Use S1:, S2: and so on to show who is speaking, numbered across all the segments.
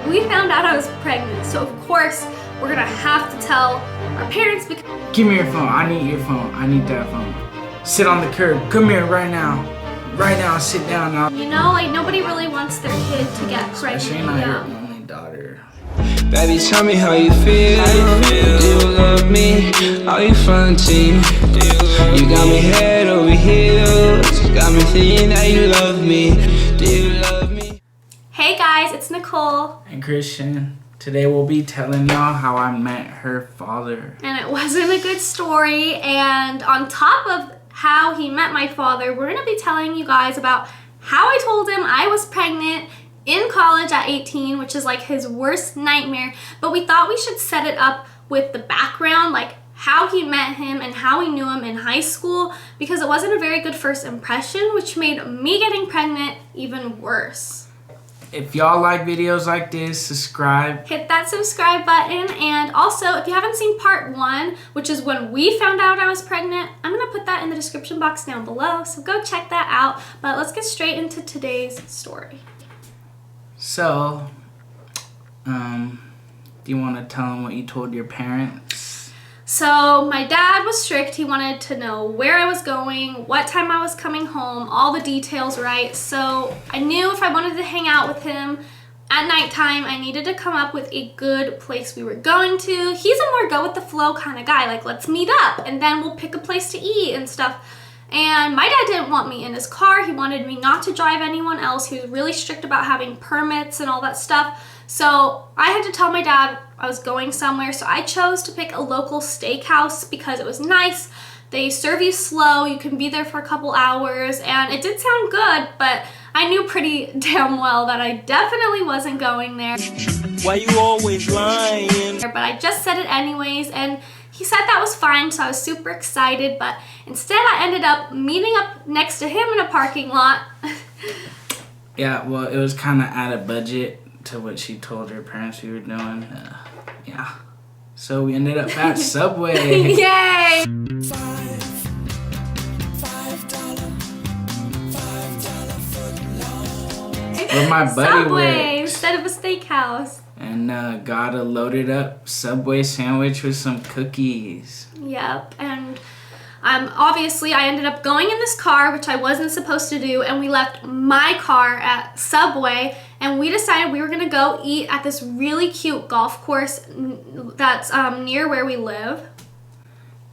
S1: we found out I was pregnant. So of course, we're gonna have to tell our parents because...
S2: Give me your phone. I need your phone. I need that phone. Sit on the curb. Come here right now. Right now, sit down now.
S1: You know, like nobody really wants their kid to get pregnant.
S2: Especially not your only daughter.
S3: Baby, tell me how you feel. Do you love me? Are you fronting? You got me head over heels. You got me thinking that you love me. Do you love me?
S1: Hey guys, it's Nicole.
S2: And Christian. Today we'll be telling y'all how I met her father.
S1: And it wasn't a good story. And on top of how he met my father, we're gonna be telling you guys about how I told him I was pregnant in college at 18, which is like his worst nightmare. But we thought we should set it up with the background, like how he met him and how we knew him in high school, because it wasn't a very good first impression, which made me getting pregnant even worse.
S2: If y'all like videos like this, subscribe.
S1: Hit that subscribe button, and also if you haven't seen part 1, which is when we found out I was pregnant, I'm gonna put that in the description box down below, so go check that out. But let's get straight into today's story.
S2: So, do you want to tell them what you told your parents?
S1: So my dad was strict. He wanted to know where I was going, what time I was coming home, all the details right. So I knew if I wanted to hang out with him at nighttime, I needed to come up with a good place we were going to. He's a more go with the flow kind of guy, like let's meet up and then we'll pick a place to eat and stuff. And my dad didn't want me in his car. He wanted me not to drive anyone else. He was really strict about having permits and all that stuff. So I had to tell my dad I was going somewhere. So I chose to pick a local steakhouse because it was nice. They serve you slow. You can be there for a couple hours. And it did sound good, but I knew pretty damn well that I definitely wasn't going there.
S3: Why you always lying?
S1: But I just said it anyways, and he said that was fine, so I was super excited, but instead I ended up meeting up next to him in a parking lot.
S2: Yeah, well, it was kind of out of budget to what she told her parents we were doing. Yeah. So we ended up at Subway.
S1: Yay!
S2: Where my buddy
S1: Subway
S2: works.
S1: instead of a steakhouse.
S2: And got a loaded up Subway sandwich with some cookies.
S1: Yep, and obviously I ended up going in this car, which I wasn't supposed to do, and we left my car at Subway, and we decided we were gonna go eat at this really cute golf course that's near where we live.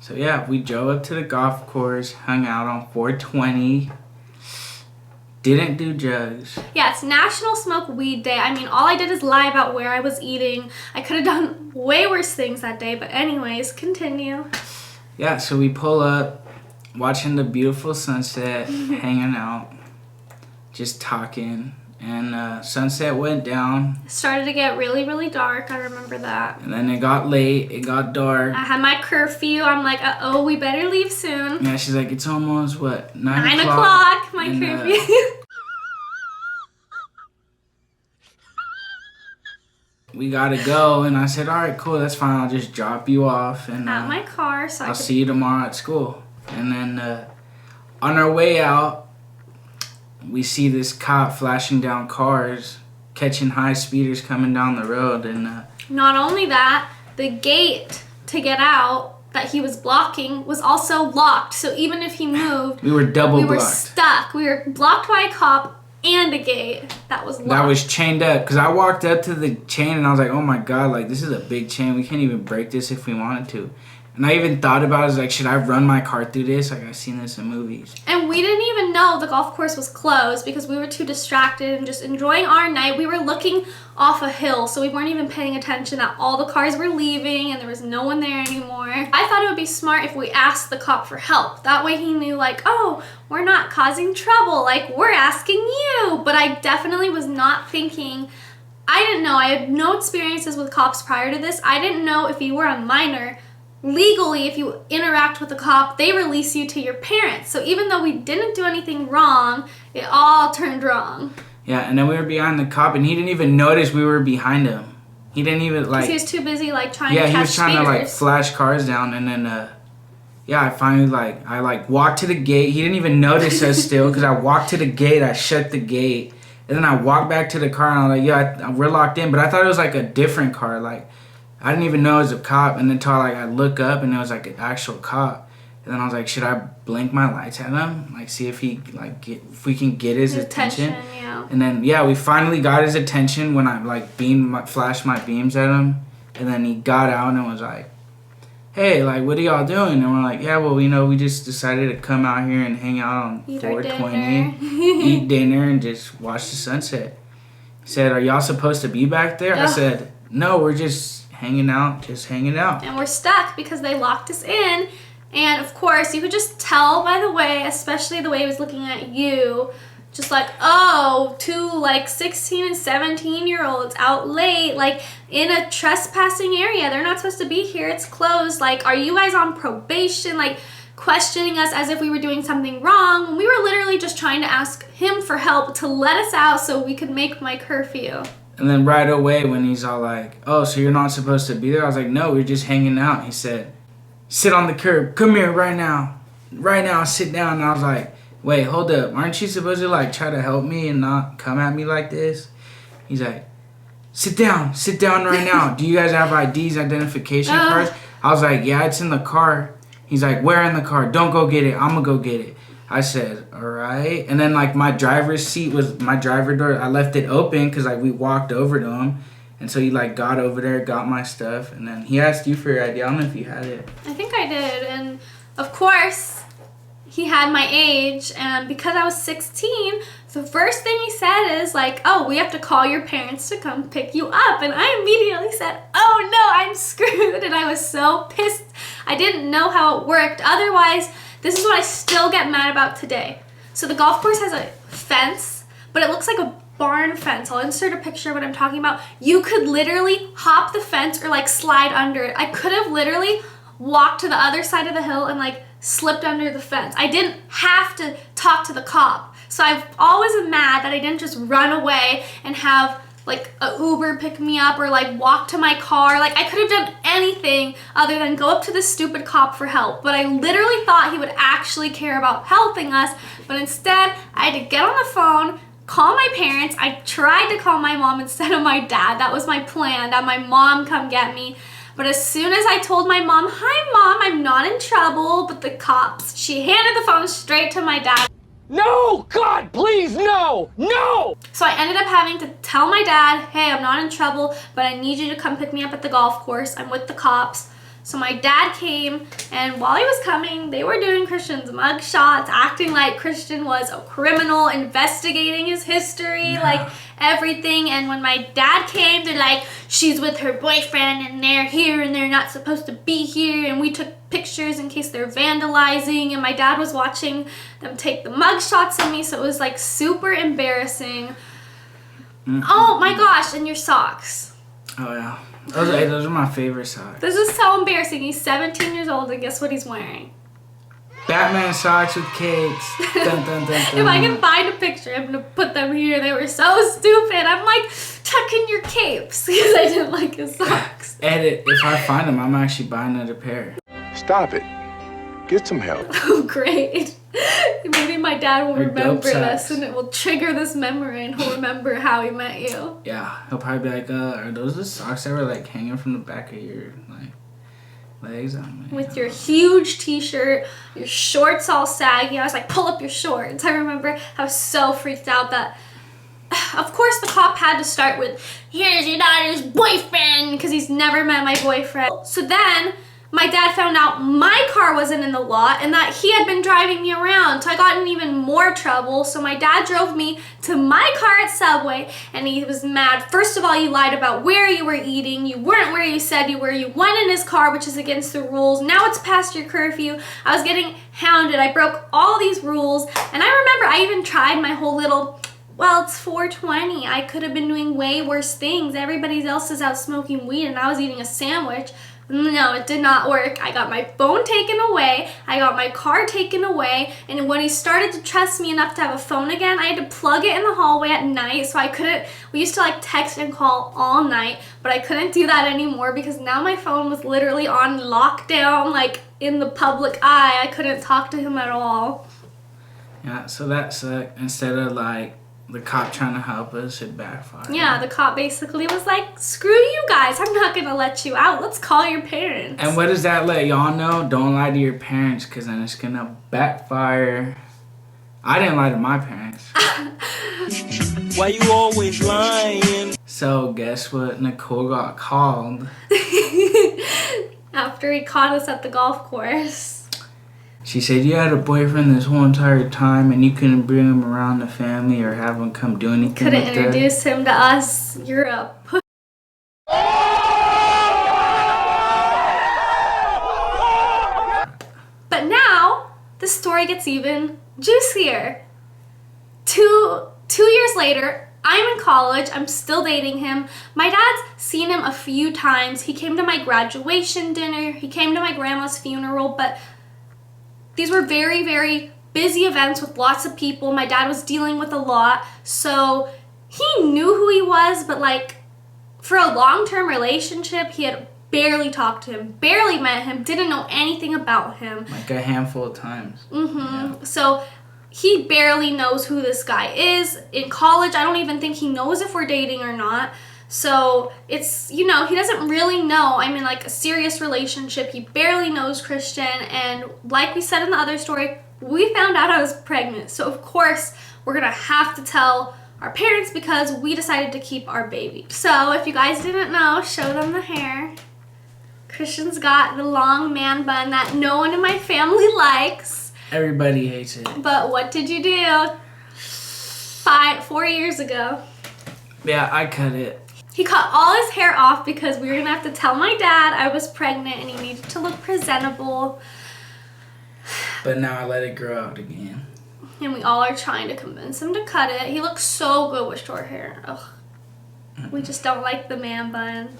S2: So yeah, we drove up to the golf course, hung out on 420. Didn't do drugs.
S1: Yeah, it's National Smoke Weed Day. I mean, all I did is lie about where I was eating. I could have done way worse things that day, but anyways, continue.
S2: Yeah, so we pull up, watching the beautiful sunset, hanging out, just talking, and sunset went down.
S1: It started to get really, really dark. I remember that.
S2: And then it got late, it got dark.
S1: I had my curfew. I'm like, uh-oh, we better leave soon.
S2: Yeah, she's like, it's almost, what,
S1: 9 o'clock, my
S2: and,
S1: curfew.
S2: We gotta go, and I said, all right, cool, that's fine, I'll just drop you off, and
S1: At my car, so
S2: I'll see you tomorrow at school. And then on our way out, we see this cop flashing down cars, catching high speeders coming down the road, and
S1: not only that, the gate to get out that he was blocking was also locked. So even if he moved,
S2: we were double blocked.
S1: We were stuck. We were blocked by a cop and a gate that was locked.
S2: That was chained up, because I walked up to the chain and I was like, oh my god, like this is a big chain, we can't even break this if we wanted to. And I even thought about it, I was like, should I run my car through this? Like, I've seen this in movies.
S1: And we didn't even know the golf course was closed because we were too distracted and just enjoying our night. We were looking off a hill, so we weren't even paying attention that all the cars were leaving and there was no one there anymore. I thought it would be smart if we asked the cop for help. That way he knew, like, oh, we're not causing trouble. Like, we're asking you. But I definitely was not thinking. I didn't know. I had no experiences with cops prior to this. I didn't know if you were a minor, legally, if you interact with a cop, they release you to your parents. So even though we didn't do anything wrong, it all turned wrong.
S2: Yeah, and then we were behind the cop, and he didn't even notice we were behind him. He didn't even, like...
S1: Because he was too busy, like, trying to catch
S2: Yeah, he was trying
S1: speeders.
S2: to, like, flash cars down, and then, yeah, I finally, I walked to the gate. He didn't even notice us still, because I walked to the gate, I shut the gate, And then I walked back to the car and I was like, yeah, we're locked in. But I thought it was like a different car. Like, I didn't even know it was a cop. And until like I look up and it was like an actual cop. And then I was like, should I blink my lights at him? Like, see if he if we can get his attention.
S1: Yeah.
S2: And then we finally got his attention when I like flashed my beams at him. And then he got out and was like, hey, like, what are y'all doing? And we're like, yeah, well, we just decided to come out here and hang out on 420, eat dinner, and just watch the sunset. He said, are y'all supposed to be back there? I said, no, we're just hanging out.
S1: And we're stuck because they locked us in. And, of course, you could just tell by the way, especially the way he was looking at you, just like, oh, two, like, 16 and 17-year-olds out late, like, in a trespassing area. They're not supposed to be here. It's closed. Like, are you guys on probation? Like, questioning us as if we were doing something wrong when we were literally just trying to ask him for help to let us out so we could make my curfew.
S2: And then right away when he's all like, oh, so you're not supposed to be there? I was like, no, we're just hanging out. He said, sit on the curb. Come here right now. Right now, sit down. And I was like, wait, hold up. Aren't you supposed to, like, try to help me and not come at me like this? He's like, sit down right now. Do you guys have IDs, identification cards? I was like, yeah, it's in the car. He's like, where in the car? Don't go get it. I'm going to go get it. I said, all right. And then, like, my driver's seat was my driver door. I left it open because, like, we walked over to him. And so he, like, got over there, got my stuff. And then he asked you for your ID. I don't know if you had it.
S1: I think I did. And, of course, he had my age. And because I was 16, the first thing he said is, like, oh, we have to call your parents to come pick you up. And I immediately said, oh, no, I'm screwed. And I was so pissed. I didn't know how it worked. Otherwise, this is what I still get mad about today. So the golf course has a fence, but it looks like a barn fence. I'll insert a picture of what I'm talking about. You could literally hop the fence or like slide under it. I could have literally walked to the other side of the hill and like slipped under the fence. I didn't have to talk to the cop. So I've always been mad that I didn't just run away and have like a Uber pick me up or like walk to my car. Like I could have done anything other than go up to this stupid cop for help. But I literally thought he would actually care about helping us. But instead, I had to get on the phone, call my parents. I tried to call my mom instead of my dad. That was my plan, that my mom come get me. But as soon as I told my mom, hi mom, I'm not in trouble, but the cops, she handed the phone straight to my dad.
S4: No! God, please, no! No!
S1: So I ended up having to tell my dad, hey, I'm not in trouble, but I need you to come pick me up at the golf course. I'm with the cops. So my dad came, and while he was coming, they were doing Christian's mug shots, acting like Christian was a criminal, investigating his history, like everything. And when my dad came, they're like, she's with her boyfriend, and they're here, and they're not supposed to be here. And we took pictures in case they're vandalizing. And my dad was watching them take the mug shots of me, so it was like super embarrassing. Oh my gosh, and your socks.
S2: Oh, yeah. Those are my favorite socks.
S1: This is so embarrassing. He's 17 years old, and guess what he's wearing?
S2: Batman socks with capes. Dun, dun, dun, dun.
S1: If I can find a picture, I'm going to put them here. They were so stupid. I'm like, tuck in your capes because I didn't like his socks.
S2: Edit. If I find them, I'm actually buying another pair.
S5: Stop it. Get some help.
S1: Oh, great. Maybe my dad will
S2: Or
S1: remember
S2: dope
S1: this
S2: socks.
S1: and it will trigger this memory and he'll remember how he met you.
S2: Yeah, he'll probably be like, are those the socks that were like hanging from the back of your like legs?
S1: With your huge t-shirt, your shorts all saggy. I was like, pull up your shorts. I remember I was so freaked out that, of course, the cop had to start with, here's your daughter's boyfriend, because he's never met my boyfriend. So then my dad found out my car wasn't in the lot and that he had been driving me around. So I got in even more trouble. So my dad drove me to my car at Subway and he was mad. First of all, you lied about where you were eating. You weren't where you said you were. You went in his car, which is against the rules. Now it's past your curfew. I was getting hounded. I broke all these rules. And I remember I even tried my whole little, well, it's 420. I could have been doing way worse things. Everybody else is out smoking weed and I was eating a sandwich. No, it did not work. I got my phone taken away. I got my car taken away. And when he started to trust me enough to have a phone again, I had to plug it in the hallway at night. So I couldn't, we used to like text and call all night, but I couldn't do that anymore because now my phone was literally on lockdown, like in the public eye. I couldn't talk to him at all.
S2: Yeah, so that sucked. Instead of like the cop trying to help us, it backfired.
S1: Yeah, the cop basically was like, screw you guys, I'm not gonna let you out. Let's call your parents.
S2: And what does that let y'all know? Don't lie to your parents, because then it's gonna backfire. I didn't lie to my parents.
S6: Why you always lying?
S2: So guess what? Nicole got called.
S1: After he caught us at the golf course.
S2: She said, you had a boyfriend this whole entire time and you couldn't bring him around the family or have him come do anything
S1: Couldn't
S2: like that.
S1: introduce him to us. You're a pussy. But now, the story gets even juicier. Two years later, I'm in college. I'm still dating him. My dad's seen him a few times. He came to my graduation dinner. He came to my grandma's funeral. But these were very, very busy events with lots of people. My dad was dealing with a lot. So he knew who he was. But like, for a long-term relationship, he had barely talked to him, barely met him, didn't know anything about him.
S2: Like a handful of times.
S1: Yeah. So he barely knows who this guy is. In college, I don't even think he knows if we're dating or not. So it's, he doesn't really know. I'm in like a serious relationship. He barely knows Christian. And like we said in the other story, we found out I was pregnant. So of course, we're gonna have to tell our parents because we decided to keep our baby. So if you guys didn't know, show them the hair. Christian's got the long man bun that no one in my family likes.
S2: Everybody hates it.
S1: But what did you do 4 years ago?
S2: Yeah, I cut it.
S1: He cut all his hair off because we were gonna have to tell my dad I was pregnant and he needed to look presentable.
S2: But now I let it grow out again.
S1: And we all are trying to convince him to cut it. He looks so good with short hair. Ugh. We just don't like the man bun.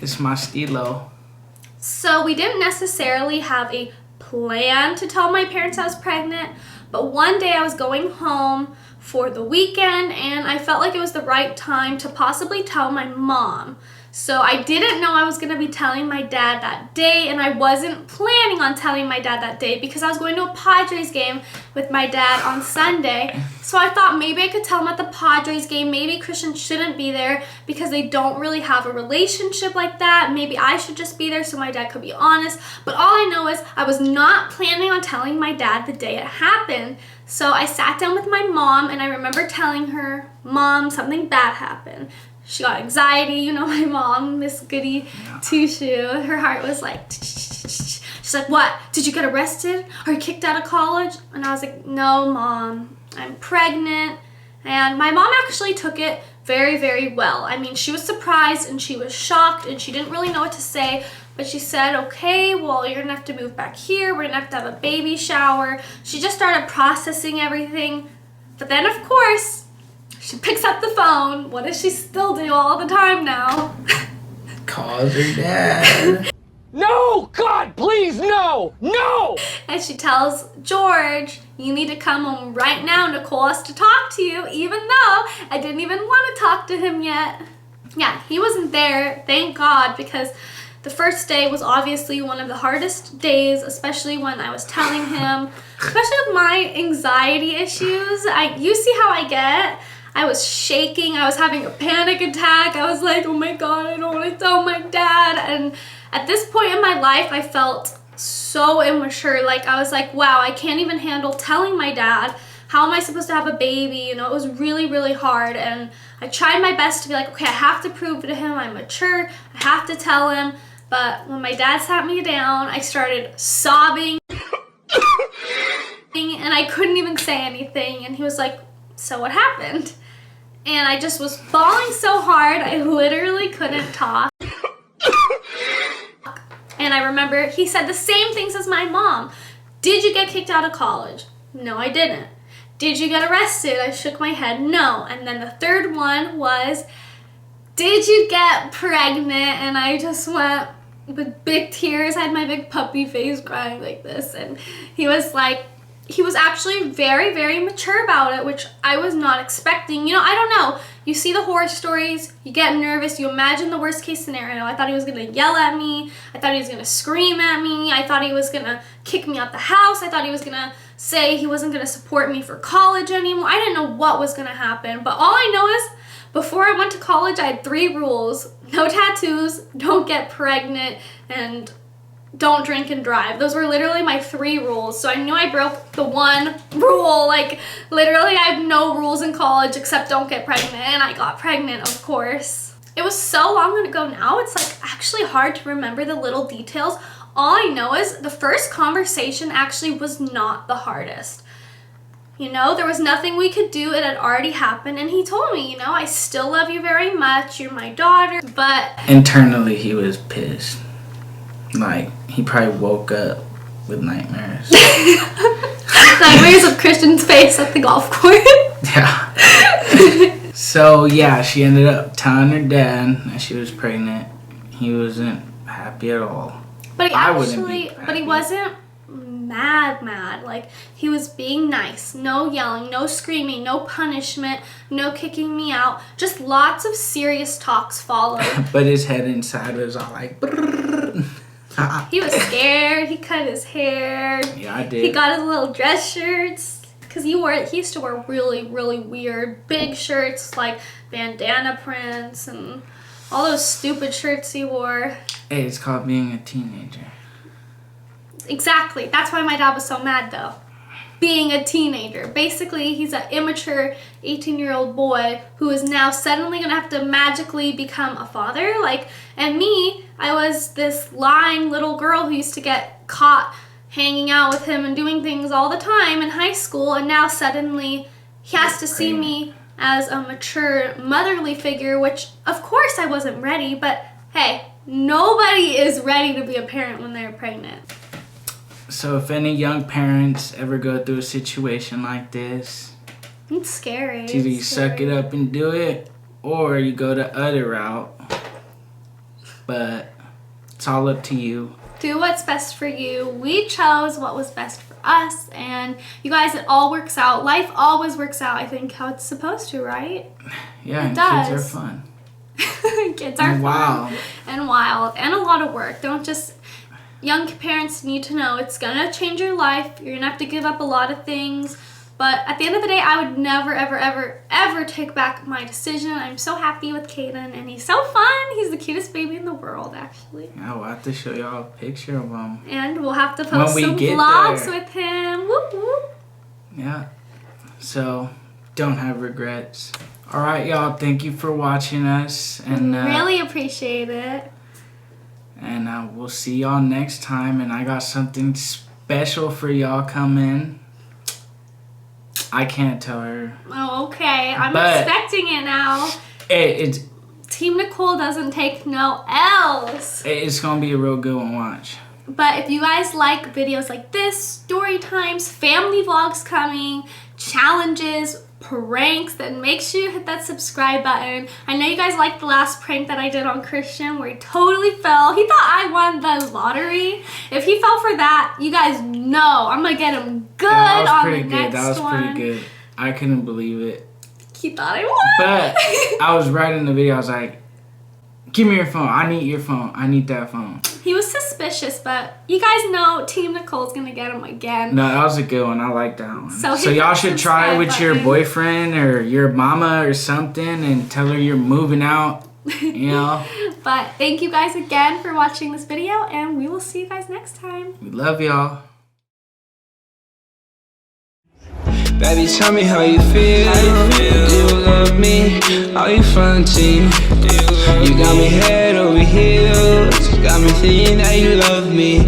S2: It's my stilo.
S1: So we didn't necessarily have a plan to tell my parents I was pregnant, but one day I was going home for the weekend and I felt like it was the right time to possibly tell my mom. So I didn't know I was going to be telling my dad that day, and I wasn't planning on telling my dad that day because I was going to a Padres game with my dad on Sunday. So I thought maybe I could tell him at the Padres game. Maybe Christian shouldn't be there because they don't really have a relationship like that. Maybe I should just be there so my dad could be honest. But all I know is I was not planning on telling my dad the day it happened. So I sat down with my mom and I remember telling her, Mom, something bad happened. She got anxiety, my mom, Miss Goody Two-Shoe. Her heart was like, she's like, what? Did you get arrested? Are you kicked out of college? And I was like, no, Mom, I'm pregnant. And my mom actually took it very, very well. I mean, she was surprised and she was shocked and she didn't really know what to say. But she said, okay, well, you're gonna have to move back here. We're gonna have to have a baby shower. She just started processing everything. But then, of course, she picks up the phone. What does she still do all the time now?
S2: Calls her dad.
S4: No! God, please, no! No!
S1: And she tells George, you need to come home right now. Nicole has to talk to you, even though I didn't even want to talk to him yet. Yeah, he wasn't there, thank God, because the first day was obviously one of the hardest days, especially when I was telling him, especially with my anxiety issues. You see how I get. I was shaking. I was having a panic attack. I was like, oh my God, I don't want to tell my dad. And at this point in my life, I felt so immature. Like, I was like, wow, I can't even handle telling my dad. How am I supposed to have a baby? It was really, really hard. And I tried my best to be like, okay, I have to prove to him I'm mature. I have to tell him. But when my dad sat me down, I started sobbing. And I couldn't even say anything. And he was like, so what happened? And I just was bawling so hard, I literally couldn't talk. And I remember he said the same things as my mom. Did you get kicked out of college? No, I didn't. Did you get arrested? I shook my head, no. And then the third one was, did you get pregnant? And I just went with big tears. I had my big puppy face crying like this. And he was like, he was actually very, very mature about it, which I was not expecting. I don't know. You see the horror stories, you get nervous, you imagine the worst case scenario. I thought he was gonna yell at me. I thought he was gonna scream at me. I thought he was gonna kick me out the house. I thought he was gonna say he wasn't going to support me for college anymore. I didn't know what was going to happen. But all I know is before I went to college, I had 3 rules. No tattoos, don't get pregnant, and don't drink and drive. Those were literally my 3 rules. So I knew I broke the 1 rule. Like, literally, I have no rules in college except don't get pregnant. And I got pregnant, of course. It was so long ago now, it's like actually hard to remember the little details. All I know is the first conversation actually was not the hardest. You know, there was nothing we could do. It had already happened. And he told me, you know, I still love you very much. You're my daughter. But
S2: internally, he was pissed. Like, he probably woke up with nightmares.
S1: Nightmares of Christian's face at the golf course.
S2: Yeah. So, yeah, she ended up telling her dad that she was pregnant. He wasn't happy at all.
S1: But he wasn't mad. Like, he was being nice. No yelling, no screaming, no punishment, no kicking me out. Just lots of serious talks followed.
S2: But his head inside was all like, brrr.
S1: He was scared. He cut his hair.
S2: Yeah, I did.
S1: He got his little dress shirts. Because he used to wear really, really weird big shirts like bandana prints and all those stupid shirts he wore.
S2: Hey, it's called being a teenager.
S1: Exactly. That's why my dad was so mad, though. Being a teenager. Basically, he's an immature 18-year-old boy who is now suddenly going to have to magically become a father. Like, and me, I was this lying little girl who used to get caught hanging out with him and doing things all the time in high school, and now suddenly he has to see me as a mature motherly figure, which of course I wasn't ready, but hey, nobody is ready to be a parent when they're pregnant.
S2: So if any young parents ever go through a situation like this,
S1: it's scary.
S2: It's either you suck it up and do it, or you go the other route. But it's all up to you.
S1: Do what's best for you. We chose what was best for us, and you guys, it all works out. Life always works out, I think, how it's supposed to, right?
S2: Yeah,
S1: it does.
S2: Kids are fun.
S1: Kids are
S2: wild.
S1: Fun and wild and a lot of work. Don't just... Young parents need to know it's gonna change your life. You're gonna have to give up a lot of things. But at the end of the day, I would never, ever, ever, ever take back my decision. I'm so happy with Caden, and he's so fun. He's the cutest baby in the world, actually.
S2: Yeah, we'll have to show y'all a picture of him.
S1: And we'll have to post some vlogs with him. Whoop, whoop.
S2: Yeah. So, don't have regrets. All right, y'all. Thank you for watching us. And
S1: really appreciate it.
S2: And we'll see y'all next time. And I got something special for y'all coming. I can't tell her.
S1: Oh, okay. I'm expecting it now.
S2: It's
S1: Team Nicole doesn't take no L's.
S2: It's gonna be a real good one. Watch.
S1: But if you guys like videos like this, story times, family vlogs coming, challenges, pranks, then make sure you hit that subscribe button. I know you guys liked the last prank that I did on Christian where he totally fell. He thought I won the lottery. If he fell for that, you guys know I'm gonna get him good on the next one.
S2: That was pretty good. I couldn't believe it.
S1: He thought I won.
S2: But I was writing the video. I was like, give me your phone. I need your phone. I need that phone.
S1: He was suspicious, but you guys know Team Nicole's gonna get him again.
S2: No, that was a good one. I like that one.
S1: So
S2: y'all should try it with your boyfriend or your mama or something and tell her you're moving out, you know.
S1: But thank you guys again for watching this video, and we will see you guys next time.
S2: We love y'all.
S3: Baby, tell me how you feel. Do you love me? Are you fronting? You got me head over heels. Got me thinking that you love me.